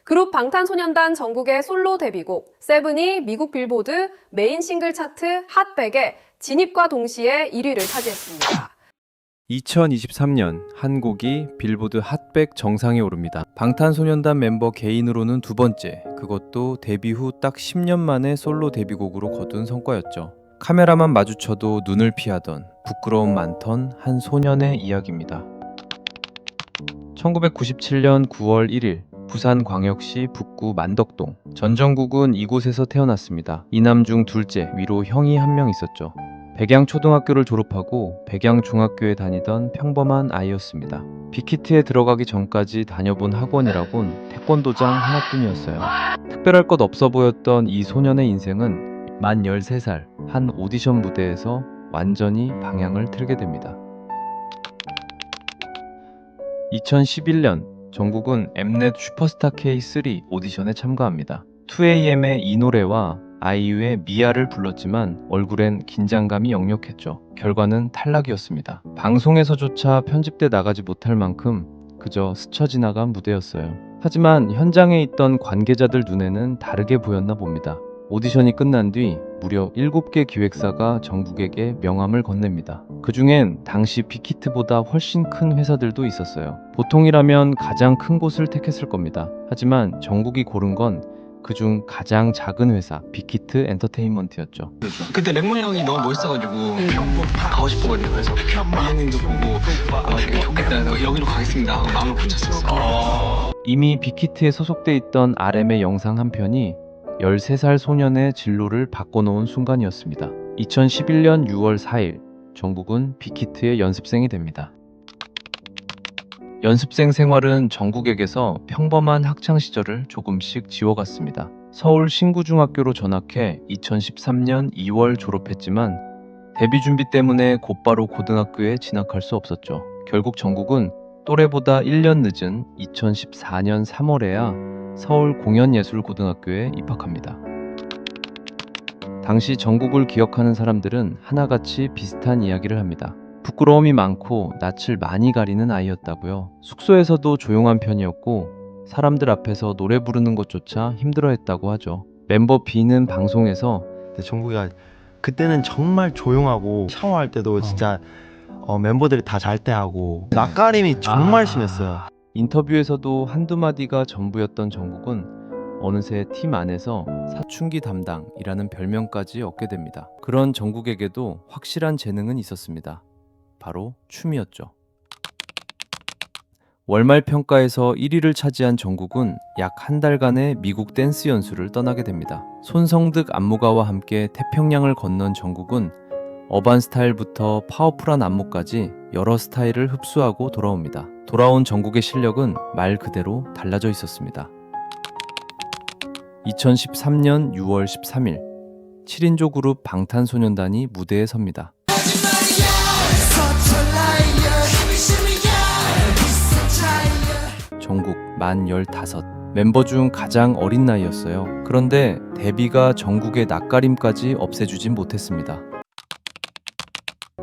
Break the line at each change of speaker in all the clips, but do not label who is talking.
그룹 방탄소년단 전국의 솔로 데뷔곡 세븐이 미국 빌보드 메인 싱글 차트 핫백에 진입과 동시에 1위를 차지했습니다.
2023년 한 곡이 빌보드 핫백 정상에 오릅니다. 방탄소년단 멤버 개인으로는 두 번째, 그것도 데뷔 후 딱 10년 만에 솔로 데뷔곡으로 거둔 성과였죠. 카메라만 마주쳐도 눈을 피하던 부끄러움 많던 한 소년의 이야기입니다. 1997년 9월 1일 부산광역시 북구 만덕동. 전정국은 이곳에서 태어났습니다. 이남 중 둘째, 위로 형이 한 명 있었죠. 백양초등학교를 졸업하고 백양중학교에 다니던 평범한 아이였습니다. 빅히트에 들어가기 전까지 다녀본 학원이라곤 태권도장 하나뿐이었어요. 특별할 것 없어 보였던 이 소년의 인생은 만 13살 한 오디션 무대에서 완전히 방향을 틀게 됩니다. 2011년 정국은 엠넷 슈퍼스타 K3 오디션에 참가합니다. 2AM의 이 노래와 아이유의 미아를 불렀지만 얼굴엔 긴장감이 역력했죠. 결과는 탈락이었습니다. 방송에서조차 편집돼 나가지 못할 만큼 그저 스쳐 지나간 무대였어요. 하지만 현장에 있던 관계자들 눈에는 다르게 보였나 봅니다. 오디션이 끝난 뒤 무려 7개 기획사가 정국에게 명함을 건넵니다. 그 중엔 당시 빅히트보다 훨씬 큰 회사들도 있었어요. 보통이라면 가장 큰 곳을 택했을 겁니다. 하지만 정국이 고른 건 그중 가장 작은 회사 빅히트 엔터테인먼트였죠.
그때 랩몬 형이 너무 멋있어가지고 가고 싶었거든요. 그래서 이현님도 보고 이렇게 좋겠다. 여기로 가겠습니다 하고 마음을 붙였었어.
이미 빅히트에 소속돼 있던 RM의 영상 한 편이 13살 소년의 진로를 바꿔놓은 순간이었습니다. 2011년 6월 4일 정국은 빅히트의 연습생이 됩니다. 연습생 생활은 정국에게서 평범한 학창 시절을 조금씩 지워갔습니다. 서울 신구중학교로 전학해 2013년 2월 졸업했지만 데뷔 준비 때문에 곧바로 고등학교에 진학할 수 없었죠. 결국 정국은 또래보다 1년 늦은 2014년 3월에야 서울 공연예술고등학교에 입학합니다. 당시 정국을 기억하는 사람들은 하나같이 비슷한 이야기를 합니다. 부끄러움이 많고 낯을 많이 가리는 아이였다고요. 숙소에서도 조용한 편이었고 사람들 앞에서 노래 부르는 것조차 힘들어했다고 하죠. 멤버 B는 방송에서
정국이가 그때는 정말 조용하고 샤워할 때도 진짜 멤버들이 다 잘 때 하고 낯가림이 정말 심했어요.
인터뷰에서도 한두 마디가 전부였던 정국은 어느새 팀 안에서 사춘기 담당이라는 별명까지 얻게 됩니다. 그런 정국에게도 확실한 재능은 있었습니다. 바로 춤이었죠. 월말 평가에서 1위를 차지한 정국은 약 한 달간의 미국 댄스 연수를 떠나게 됩니다. 손성득 안무가와 함께 태평양을 건넌 정국은 어반 스타일부터 파워풀한 안무까지 여러 스타일을 흡수하고 돌아옵니다. 돌아온 정국의 실력은 말 그대로 달라져 있었습니다. 2013년 6월 13일 7인조 그룹 방탄소년단이 무대에 섭니다. 정국 만 15, 멤버 중 가장 어린 나이였어요. 그런데 데뷔가 정국의 낯가림까지 없애주진 못했습니다.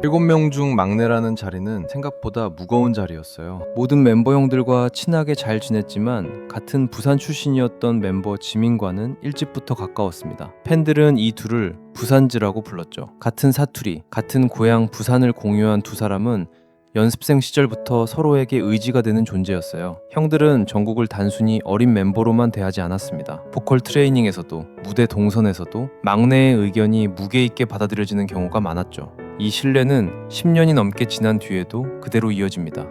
7명 중 막내라는 자리는 생각보다 무거운 자리였어요. 모든 멤버 형들과 친하게 잘 지냈지만 같은 부산 출신이었던 멤버 지민과는 일찍부터 가까웠습니다. 팬들은 이 둘을 부산즈라고 불렀죠. 같은 사투리, 같은 고향 부산을 공유한 두 사람은 연습생 시절부터 서로에게 의지가 되는 존재였어요. 형들은 정국을 단순히 어린 멤버로만 대하지 않았습니다. 보컬 트레이닝에서도, 무대 동선에서도 막내의 의견이 무게 있게 받아들여지는 경우가 많았죠. 이 신뢰는 10년이 넘게 지난 뒤에도 그대로 이어집니다.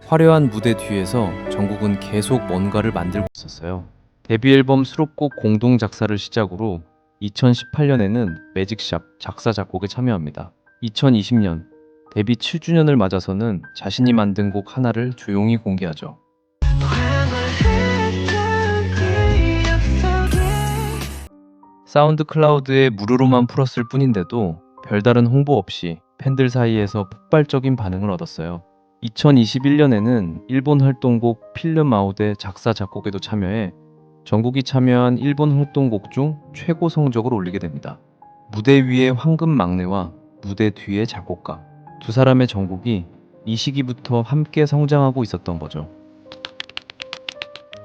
화려한 무대 뒤에서 정국은 계속 뭔가를 만들고 있었어요. 데뷔 앨범 수록곡 공동 작사를 시작으로 2018년에는 매직샵 작사 작곡에 참여합니다. 2020년 데뷔 7주년을 맞아서는 자신이 만든 곡 하나를 조용히 공개하죠. 사운드 클라우드에 무료로만 풀었을 뿐인데도 별다른 홍보 없이 팬들 사이에서 폭발적인 반응을 얻었어요. 2021년에는 일본 활동곡 필름 아웃의 작사 작곡에도 참여해 정국이 참여한 일본 활동곡 중 최고 성적을 올리게 됩니다. 무대 위의 황금 막내와 무대 뒤의 작곡가, 두 사람의 정국이 이 시기부터 함께 성장하고 있었던 거죠.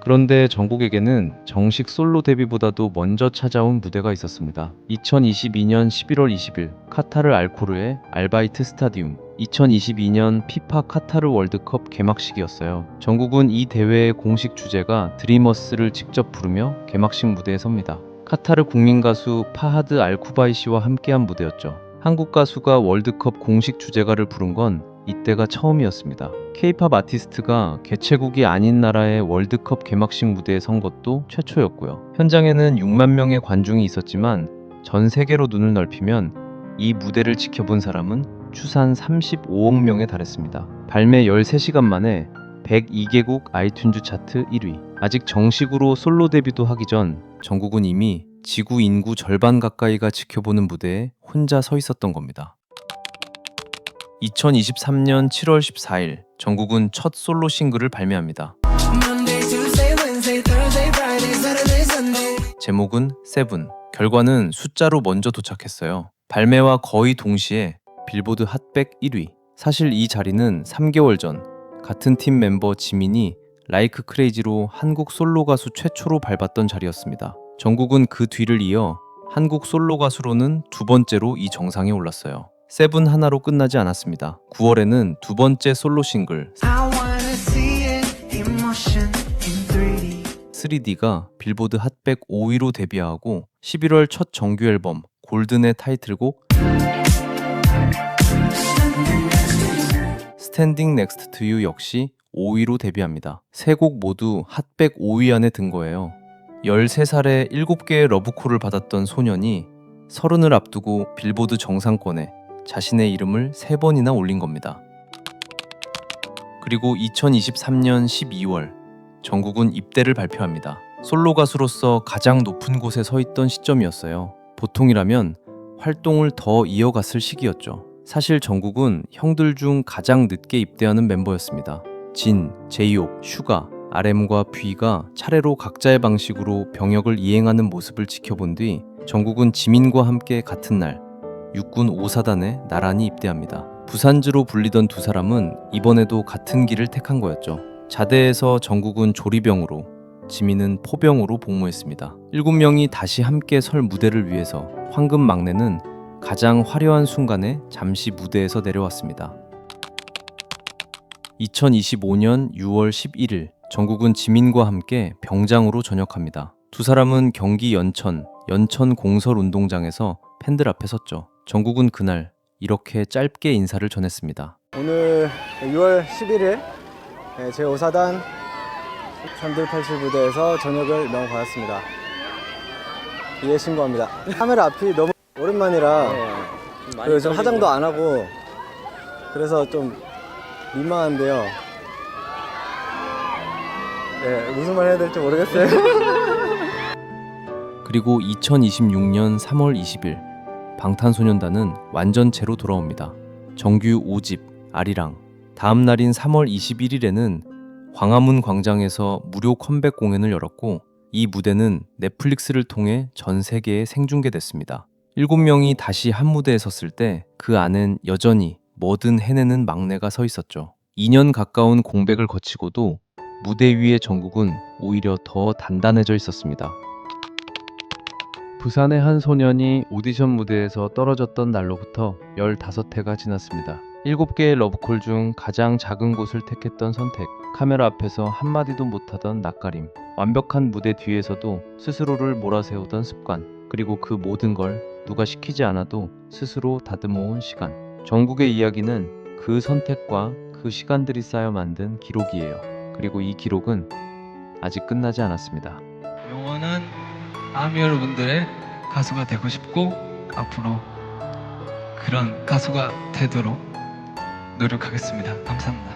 그런데 정국에게는 정식 솔로 데뷔보다도 먼저 찾아온 무대가 있었습니다. 2022년 11월 20일 카타르 알코르의 알바이트 스타디움, 2022년 피파 카타르 월드컵 개막식이었어요. 정국은 이 대회의 공식 주제가 드리머스를 직접 부르며 개막식 무대에 섭니다. 카타르 국민 가수 파하드 알쿠바이 씨와 함께한 무대였죠. 한국 가수가 월드컵 공식 주제가를 부른 건 이때가 처음이었습니다. K-팝 아티스트가 개최국이 아닌 나라의 월드컵 개막식 무대에 선 것도 최초였고요. 현장에는 6만 명의 관중이 있었지만 전 세계로 눈을 넓히면 이 무대를 지켜본 사람은 추산 35억 명에 달했습니다. 발매 13시간 만에 102개국 아이튠즈 차트 1위. 아직 정식으로 솔로 데뷔도 하기 전 정국은 이미 지구 인구 절반 가까이가 지켜보는 무대에 혼자 서 있었던 겁니다. 2023년 7월 14일 정국은 첫 솔로 싱글을 발매합니다. 제목은 세븐. 결과는 숫자로 먼저 도착했어요. 발매와 거의 동시에 빌보드 핫백 1위. 사실 이 자리는 3개월 전 같은 팀 멤버 지민이 라이크 크레이지로 한국 솔로 가수 최초로 밟았던 자리였습니다. 정국은 그 뒤를 이어 한국 솔로 가수로는 두 번째로 이 정상에 올랐어요. 세븐 하나로 끝나지 않았습니다. 9월에는 두 번째 솔로 싱글 3D가 빌보드 핫백 5위로 데뷔하고 11월 첫 정규 앨범 골든의 타이틀곡 스탠딩 넥스트 투 유 역시 5위로 데뷔합니다. 세 곡 모두 핫백 5위 안에 든 거예요. 13살에 7개의 러브콜을 받았던 소년이 30을 앞두고 빌보드 정상권에 자신의 이름을 3번이나 올린 겁니다. 그리고 2023년 12월 정국은 입대를 발표합니다. 솔로 가수로서 가장 높은 곳에 서 있던 시점이었어요. 보통이라면 활동을 더 이어갔을 시기였죠. 사실 정국은 형들 중 가장 늦게 입대하는 멤버였습니다. 진, 제이홉, 슈가, RM과 V가 차례로 각자의 방식으로 병역을 이행하는 모습을 지켜본 뒤 정국은 지민과 함께 같은 날 육군 5사단에 나란히 입대합니다. 부산즈로 불리던 두 사람은 이번에도 같은 길을 택한 거였죠. 자대에서 정국은 조리병으로, 지민은 포병으로 복무했습니다. 7명이 다시 함께 설 무대를 위해서 황금 막내는 가장 화려한 순간에 잠시 무대에서 내려왔습니다. 2025년 6월 11일 정국은 지민과 함께 병장으로 전역합니다. 두 사람은 경기 연천 공설운동장에서 팬들 앞에 섰죠. 정국은 그날 이렇게 짧게 인사를 전했습니다.
오늘 6월 11일 제5사단 3187 부대에서 전역을 명받았습니다. 이에 신고합니다. 카메라 앞이 너무 오랜만이라 그리고 좀 화장도 안 하고 그래서 좀 민망한데요. 네, 무슨 말 해야 될지 모르겠어요.
그리고 2026년 3월 20일 방탄소년단은 완전체로 돌아옵니다. 정규 5집 아리랑. 다음 날인 3월 21일에는 광화문 광장에서 무료 컴백 공연을 열었고 이 무대는 넷플릭스를 통해 전 세계에 생중계됐습니다. 7명이 다시 한 무대에 섰을 때 그 안엔 여전히 뭐든 해내는 막내가 서 있었죠. 2년 가까운 공백을 거치고도 무대 위의 정국은 오히려 더 단단해져 있었습니다. 부산의 한 소년이 오디션 무대에서 떨어졌던 날로부터 15해가 지났습니다. 7개의 러브콜 중 가장 작은 곳을 택했던 선택, 카메라 앞에서 한마디도 못하던 낯가림, 완벽한 무대 뒤에서도 스스로를 몰아세우던 습관, 그리고 그 모든 걸 누가 시키지 않아도 스스로 다듬어온 시간. 정국의 이야기는 그 선택과 그 시간들이 쌓여 만든 기록이에요. 그리고 이 기록은 아직 끝나지 않았습니다.
영원한 아미 여러분들의 가수가 되고 싶고 앞으로 그런 가수가 되도록 노력하겠습니다. 감사합니다.